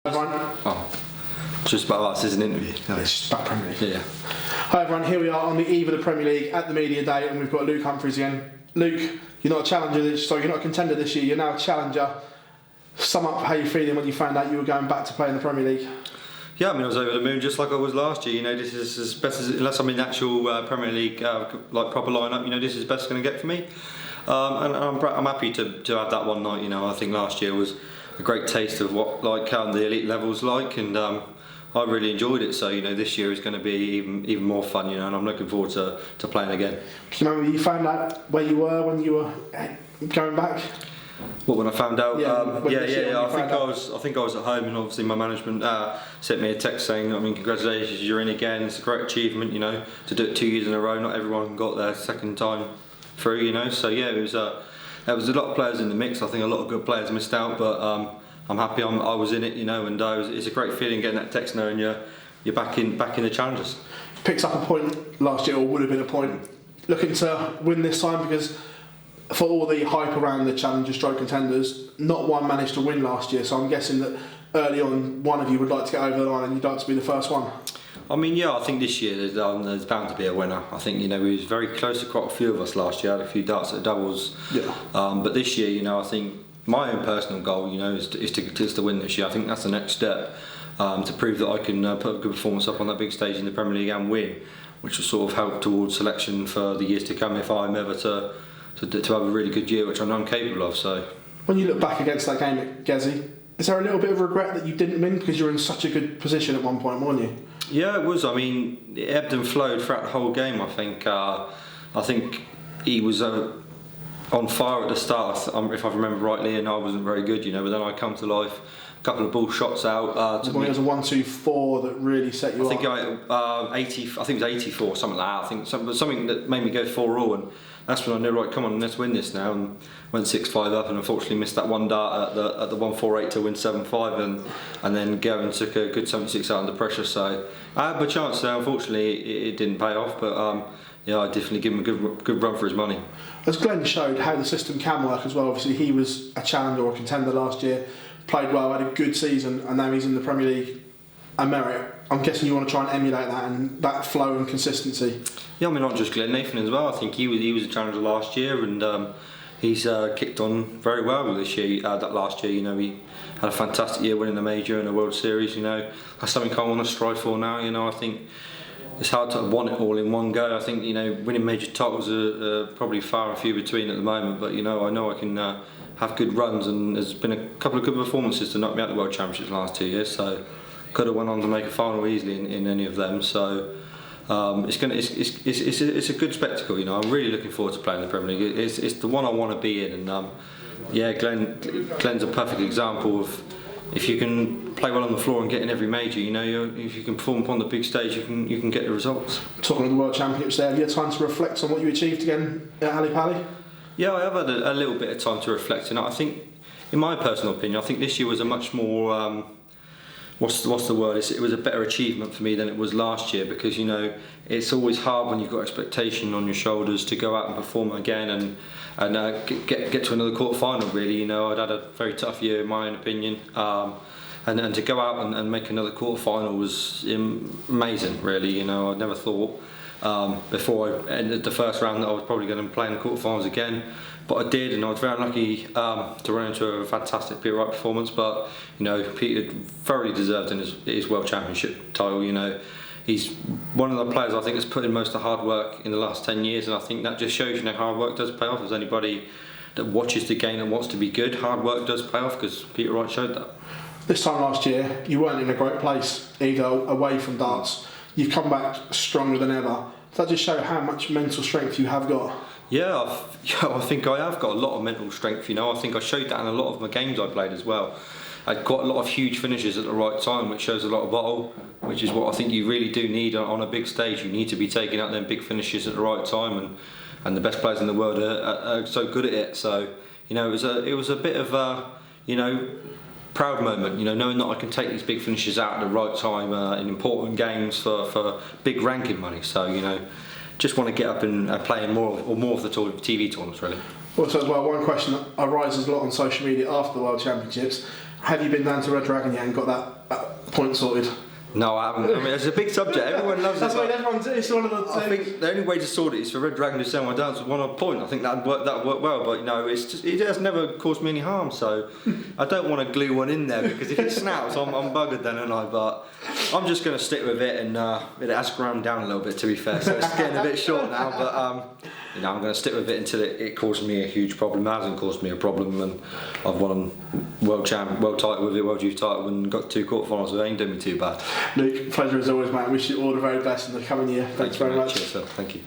Everyone. Oh, just about us, is an interview. No, it's just about Premier League. Yeah. Hi everyone, here we are on the eve of the Premier League at the media day, and we've got Luke Humphries again. Luke, you're not a challenger you're not a contender this year, you're now a challenger. Sum up how you're feeling when you found out you were going back to play in the Premier League. Yeah, I mean, I was over the moon just like I was last year. You know, this is as best as, unless I'm in the actual Premier League like proper lineup. You know, this is best it's going to get for me. And I'm happy to have that one night. You know, I think last year was a great taste of what the elite level's like, and I really enjoyed it. So you know, this year is going to be even more fun. You know, and I'm looking forward to playing again. Do you remember you found out where you were when you were going back? Well, when I found out, Yeah. I think I was at home, and obviously my management sent me a text saying, I mean, congratulations, you're in again. It's a great achievement, you know, to do it 2 years in a row. Not everyone got their second time through, you know. So yeah, there was a lot of players in the mix. I think a lot of good players missed out, but I'm happy I was in it, you know, and it's a great feeling getting that text knowing you're back in the challenges. Picks up a point last year, or would have been a point. Looking to win this time, because for all the hype around the challenger stroke contenders, not one managed to win last year, so I'm guessing that early on one of you would like to get over the line and you'd like to be the first one. I mean, yeah, I think this year there's bound to be a winner. I think, you know, we was very close to quite a few of us last year, had a few darts at doubles. Yeah. But this year, you know, I think my own personal goal, you know, is to win this year. I think that's the next step, to prove that I can put a good performance up on that big stage in the Premier League and win, which will sort of help towards selection for the years to come if I'm ever to have a really good year, which I'm capable of. So, when you look back against that game at Gezi, is there a little bit of regret that you didn't win, because you were in such a good position at one point, weren't you? Yeah, it was. I mean, it ebbed and flowed throughout the whole game. I think he was on fire at the start, if I remember rightly, and I wasn't very good, you know. But then I come to life, a couple of ball shots out. It was a 1-2-4 that really set you up. I think it was 84, something like that. I think something that made me go 4-all, and that's when I knew, right, come on, let's win this now. And went 6-5 up, and unfortunately missed that one dart at the 1-4-8 to win 7-5, and then go and took a good 76 out under pressure. So I had my chance there. Unfortunately, it didn't pay off, but yeah, I definitely give him a good run for his money. As Glenn showed how the system can work as well, obviously he was a challenger or a contender last year, played well, had a good season, and now he's in the Premier League. A merit. I'm guessing you want to try and emulate that and that flow and consistency. Yeah, I mean, not just Glenn, Nathan as well. I think he was a challenger last year, and he's kicked on very well this year. That last year, you know, he had a fantastic year winning the major and the World Series. You know, that's something I want to strive for now. You know, I think it's hard to have won it all in one go. I think, you know, winning major titles are probably far and few between at the moment, but you know I can have good runs, and there's been a couple of good performances to knock me out the World Championships the last 2 years. So could have went on to make a final easily in any of them. So it's a good spectacle. You know, I'm really looking forward to playing the Premier League. It's the one I want to be in, and yeah, Glenn's a perfect example of, if you can play well on the floor and get in every major, you know, if you can perform upon the big stage, you can get the results. Talking of the World Championships there, have you had time to reflect on what you achieved again at Ali Pali? Yeah, I have had a little bit of time to reflect, and I think, in my personal opinion, I think this year was a much more what's the word? It was a better achievement for me than it was last year, because, you know, it's always hard when you've got expectation on your shoulders to go out and perform again and get to another quarter final. Really, you know, I'd had a very tough year in my own opinion, and to go out and make another quarter final was amazing. Really, you know, I never thought before I ended the first round that I was probably going to play in the quarterfinals again, but I did, and I was very lucky to run into a fantastic Peter Wright performance. But you know, Peter thoroughly deserved in his World Championship title. You know, he's one of the players I think has put in most of the hard work in the last 10 years, and I think that just shows, you know, hard work does pay off. As anybody that watches the game and wants to be good, hard work does pay off, because Peter Wright showed that. This time last year, you weren't in a great place either, away from darts. You've come back stronger than ever. Does that just show how much mental strength you have got? Yeah, I think I have got a lot of mental strength. You know, I think I showed that in a lot of my games I played as well. I had quite a lot of huge finishes at the right time, which shows a lot of bottle, which is what I think you really do need on a big stage. You need to be taking out them big finishes at the right time, and the best players in the world are so good at it. So, you know, it was a bit of a, you know, proud moment, you know, knowing that I can take these big finishes out at the right time in important games for big ranking money. So, you know, just want to get up and play in more of the TV tournaments, really. Also, as well, one question that arises a lot on social media after the World Championships: have you been down to Red Dragon yet and got that point sorted? No, I haven't. I mean, it's a big subject. Everyone loves That's it. what everyone's. It's one of the I think the only way to sort it is for Red Dragon to send my dance with one odd point. I think that'd work well, but you know, it has never caused me any harm, so I don't want to glue one in there because if it snaps, I'm buggered then, aren't I? But I'm just going to stick with it, and it has ground down a little bit, to be fair, so it's getting a bit short now. But you know, I'm going to stick with it until it causes me a huge problem. It hasn't caused me a problem, and I've won world title with it, world youth title, and got 2 quarterfinals, so it ain't doing me too bad. Luke, pleasure as always, mate. Wish you all the very best in the coming year. Thanks very much. Cheers, sir. Thank you.